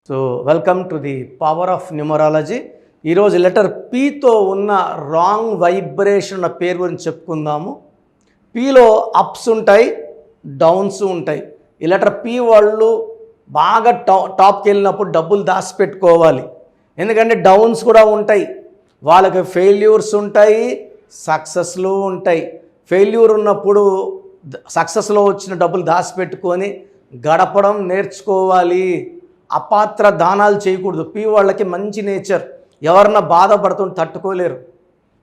So welcome to the power of numerology. ఈరోజు letter పీతో ఉన్న wrong vibration ఉన్న పేరు గురించి చెప్పుకుందాము. పీలో అప్స్ ఉంటాయి, డౌన్స్ ఉంటాయి. ఈ లెటర్ పీ వాళ్ళు బాగా టాప్కి వెళ్ళినప్పుడు డబ్బులు దాచిపెట్టుకోవాలి. ఎందుకంటే డౌన్స్ కూడా ఉంటాయి, వాళ్ళకి ఫెయిల్యూర్స్ ఉంటాయి, సక్సెస్లు ఉంటాయి. ఫెయిల్యూర్ ఉన్నప్పుడు సక్సెస్లో వచ్చిన డబ్బులు దాచిపెట్టుకొని గడపడం నేర్చుకోవాలి. అపాత్ర దానాలు చేయకూడదు. పీ వాళ్ళకి మంచి నేచర్, ఎవరన్నా బాధపడుతుంటే తట్టుకోలేరు,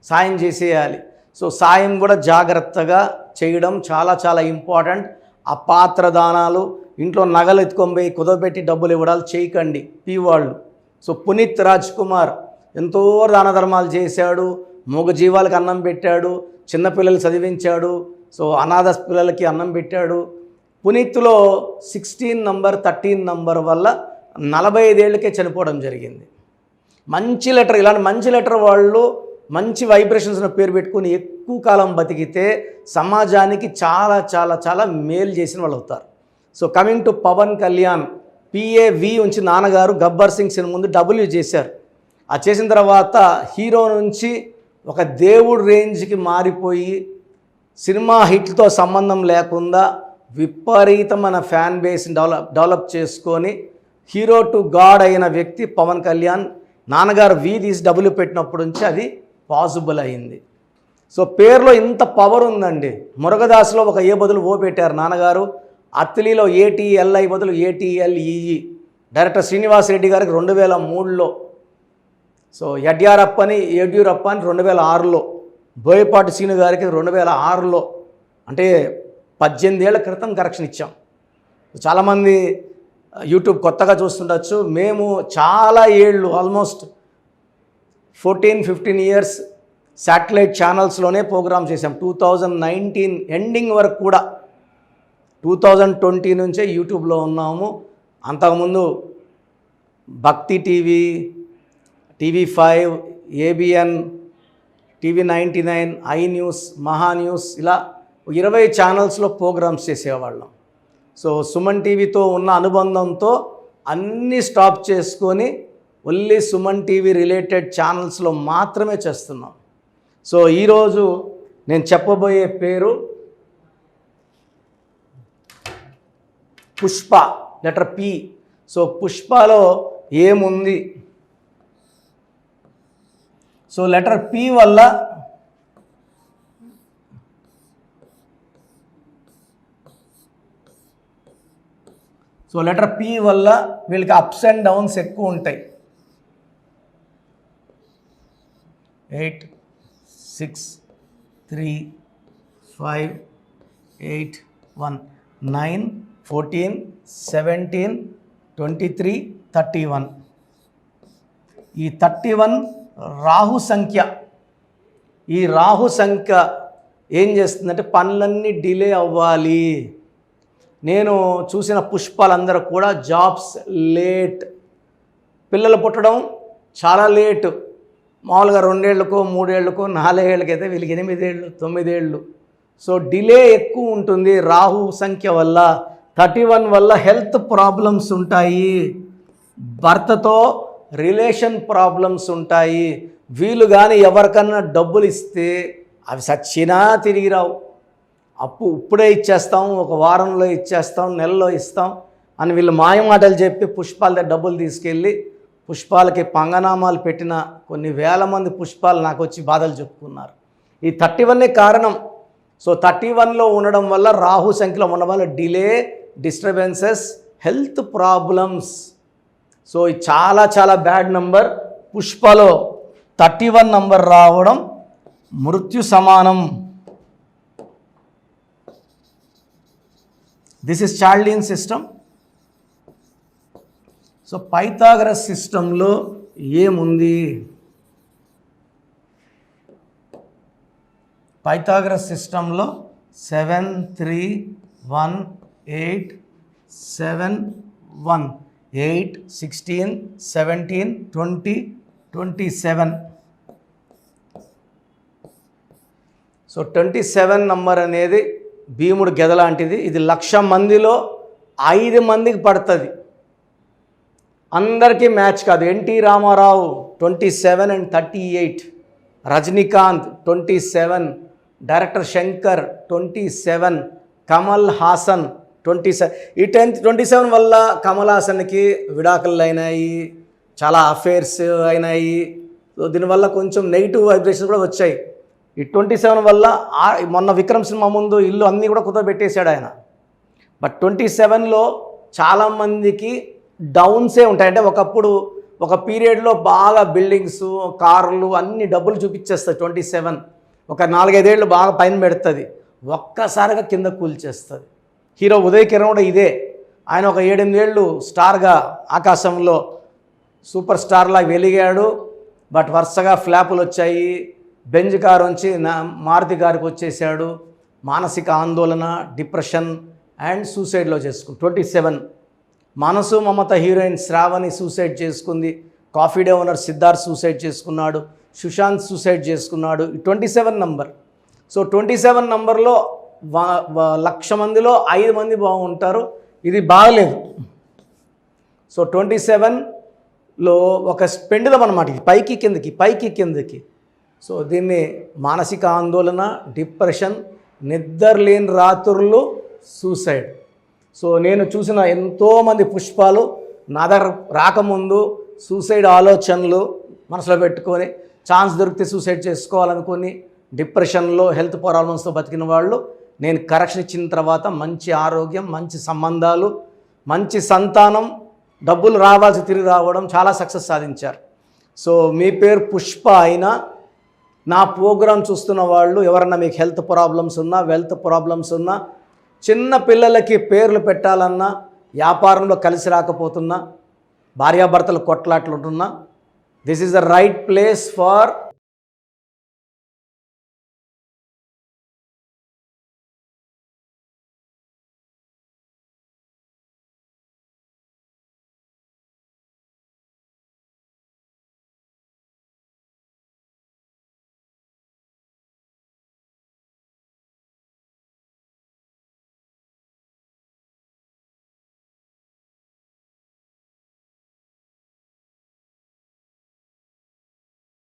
సాయం చేసేయాలి. సో సాయం కూడా జాగ్రత్తగా చేయడం చాలా చాలా ఇంపార్టెంట్. అపాత్ర దానాలు, ఇంట్లో నగలు ఎత్తుకొని పోయి కుదవబెట్టి డబ్బులు ఇవ్వడాలు చేయకండి పీ వాళ్ళు. సో పునీత్ రాజ్ కుమార్ ఎంతో దాన ధర్మాలు చేశాడు, మూగ జీవాలకు అన్నం పెట్టాడు, చిన్నపిల్లలు చదివించాడు, సో అనాథ పిల్లలకి అన్నం పెట్టాడు. పునీత్లో 16 నంబర్ 13 నంబర్ వల్ల 45 ఏళ్ళకే చనిపోవడం జరిగింది. మంచి లెటర్, ఇలాంటి మంచి లెటర్ వాళ్ళు మంచి వైబ్రేషన్స్ పేరు పెట్టుకుని ఎక్కువ కాలం బతికితే సమాజానికి చాలా చాలా చాలా మేలు చేసిన వాళ్ళు అవుతారు. So coming to Pawan Kalyan, PAV ఉంచి నాన్నగారు గబ్బర్ సింగ్ సినిమా ముందు డబ్ల్యూ చేశారు. ఆ చేసిన తర్వాత హీరో నుంచి ఒక దేవుడు రేంజ్కి మారిపోయి సినిమా హిట్తో సంబంధం లేకుండా విపరీతమైన ఫ్యాన్ బేస్ని డెవలప్ చేసుకొని హీరో టు గాడ్ అయిన వ్యక్తి పవన్ కళ్యాణ్. నాన్నగారు తీసి డబ్బులు పెట్టినప్పటి నుంచి అది పాసిబుల్ అయింది. సో పేరులో ఇంత పవర్ ఉందండి. మురుగదాసులో ఒక ఏ బదులు ఓ పెట్టారు నాన్నగారు. అత్తిలిలో ATLI బదులు ATLEE. డైరెక్టర్ శ్రీనివాస్ రెడ్డి గారికి 2003లో, సో యడ్యూరప్ప అని 2006లో, బోయపాటి సీను గారికి 2006లో, అంటే 18 ఏళ్ల క్రితం కరెక్షన్ ఇచ్చాం. చాలామంది యూట్యూబ్ కొత్తగా చూస్తుండొచ్చు. మేము చాలా ఏళ్ళు, ఆల్మోస్ట్ 14-15 ఇయర్స్ శాటిలైట్ ఛానల్స్లోనే ప్రోగ్రామ్ చేసాం. 2019 ఎండింగ్ వరకు కూడా, 2020 నుంచే యూట్యూబ్లో ఉన్నాము. అంతకుముందు భక్తి TV, TV5, ABN, TV99, iNews, మహా న్యూస్, ఇలా 20 ఛానల్స్లో ప్రోగ్రామ్స్ చేసేవాళ్ళం. సో సుమన్ టీవీతో ఉన్న అనుబంధంతో అన్నీ స్టాప్ చేసుకొని ఓన్లీ సుమన్ టీవీ రిలేటెడ్ ఛానల్స్లో మాత్రమే చేస్తున్నాం. సో ఈరోజు నేను చెప్పబోయే పేరు పుష్ప, లెటర్ P. సో పుష్పలో ఏముంది? సో లెటర్ P వల్ల వీళ్ళకి అప్స్ అండ్ డౌన్స్ ఎక్కువ ఉంటాయి. 8, 6, 3, 5, 8, 1, 9, 14, 17, 23, 31. ఈ 31 రాహు సంఖ్య. ఈ రాహు సంఖ్య ఏం చేస్తుందంటే పనులన్నీ డిలే అవ్వాలి. నేను చూసిన పుష్పాలందరూ కూడా జాబ్స్ లేట్, పిల్లలు పుట్టడం చాలా లేటు. మామూలుగా 2 ఏళ్ళకో 3 ఏళ్ళకో 4 ఏళ్ళకైతే వీళ్ళకి 8 ఏళ్ళు 9 ఏళ్ళు. సో డిలే ఎక్కువ ఉంటుంది రాహు సంఖ్య వల్ల. 31 వల్ల హెల్త్ ప్రాబ్లమ్స్ ఉంటాయి, భర్తతో రిలేషన్ ప్రాబ్లమ్స్ ఉంటాయి. వీళ్ళు కానీ ఎవరికన్నా డబ్బులు ఇస్తే అవి సచ్చినా తిరిగి రావు. అప్పు ఇప్పుడే ఇచ్చేస్తాం, ఒక వారంలో ఇచ్చేస్తాం, నెలలో ఇస్తాం అని వీళ్ళు మాయమాటలు చెప్పి పుష్పాల దగ్గర డబ్బులు తీసుకెళ్ళి పుష్పాలకి పంగనామాలు పెట్టిన కొన్ని వేల మంది పుష్పాలు నాకు వచ్చి బాధలు చెప్పుకున్నారు. ఈ 31 కారణం. సో 31లో ఉండడం వల్ల, రాహు సంఖ్యలో ఉండడం వల్ల delay, disturbances, health problems. So ఇది చాలా చాలా బ్యాడ్ నంబర్. పుష్పలో 31 నంబర్ రావడం మృత్యు సమానం. This is చార్లిన్ system. So Pythagoras సిస్టంలో ఏముంది? పైథాగరస్ సిస్టంలో 7, 3, 1, 8, 7, 1, 8, 16, 17, 20, 27. సో 27 నంబర్ అనేది భీముడు గెద లాంటిది. ఇది 1,00,000 మందిలో 5 మందికి పడుతుంది. అందరికీ మ్యాచ్ కాదు. NT Rama Rao 27 and 38, Rajinikanth 27, director Shankar 27, Kamal Haasan 27. ఈ 27 వల్ల కమల్ హాసన్కి విడాకులు అయినాయి, చాలా అఫేర్స్ అయినాయి. సో దీనివల్ల కొంచెం నెగిటివ్ వైబ్రేషన్స్ కూడా వచ్చాయి. ఈ 27 వల్ల మొన్న విక్రమ్ సినిమా ముందు ఇల్లు అన్నీ కూడా కుదరబెట్టేశాడు ఆయన. బట్ 27లో చాలామందికి డౌన్సే ఉంటాయి. అంటే ఒకప్పుడు ఒక పీరియడ్లో బాగా బిల్డింగ్స్, కార్లు అన్ని డబ్బులు చూపించేస్తుంది 27. ఒక 4-5 ఏళ్ళు బాగా పైన పెడుతుంది, ఒక్కసారిగా కింద కూల్చేస్తుంది. హీరో ఉదయ్ కిరణ్ కూడా ఇదే. ఆయన ఒక 7-8 ఏళ్ళు స్టార్గా ఆకాశంలో సూపర్ స్టార్లా వెలిగాడు. బట్ వరుసగా ఫ్లాపులు వచ్చాయి. బెంజ్ కారు నుంచి మారుతి గారికి వచ్చేసాడు. మానసిక ఆందోళన, డిప్రెషన్ అండ్ సూసైడ్లో చేసుకుంది. 27 మనసు మమత హీరోయిన్ శ్రావణి సూసైడ్ చేసుకుంది. Coffee day owner Siddharth suicide చేసుకున్నాడు. సుశాంత్ సూసైడ్ చేసుకున్నాడు. 27 నంబర్. సో 27 నంబర్లో 1,00,000 మందిలో 5 మంది బాగుంటారు. ఇది బాగలేదు. సో 27లో ఒక పెండుదం అన్నమాట. ఇది పైకి కిందకి. సో దీన్ని మానసిక ఆందోళన, డిప్రెషన్, నిద్రలేని రాత్రులు, సూసైడ్. సో నేను చూసిన ఎంతోమంది పుష్పాలు నా దగ్గర రాకముందు సూసైడ్ ఆలోచనలు మనసులో పెట్టుకొని ఛాన్స్ దొరికితే సూసైడ్ చేసుకోవాలనుకొని డిప్రెషన్లో, హెల్త్ ప్రాబ్లమ్స్తో బతికిన వాళ్ళు నేను కరెక్షన్ ఇచ్చిన తర్వాత మంచి ఆరోగ్యం, మంచి సంబంధాలు, మంచి సంతానం, డబ్బులు రావాల్సి తిరిగి రావడం, చాలా సక్సెస్ సాధించారు. సో మీ పేరు పుష్ప అయినా నా ప్రోగ్రాం చూస్తున్న వాళ్ళు ఎవరన్నా మీకు హెల్త్ ప్రాబ్లమ్స్ ఉన్నా, వెల్త్ ప్రాబ్లమ్స్ ఉన్నా, చిన్న పిల్లలకి పేర్లు పెట్టాలన్నా, వ్యాపారంలో కలిసి రాకపోతున్నా, భార్యాభర్తలు కొట్లాట్లు ఉంటున్నా, this is the right place for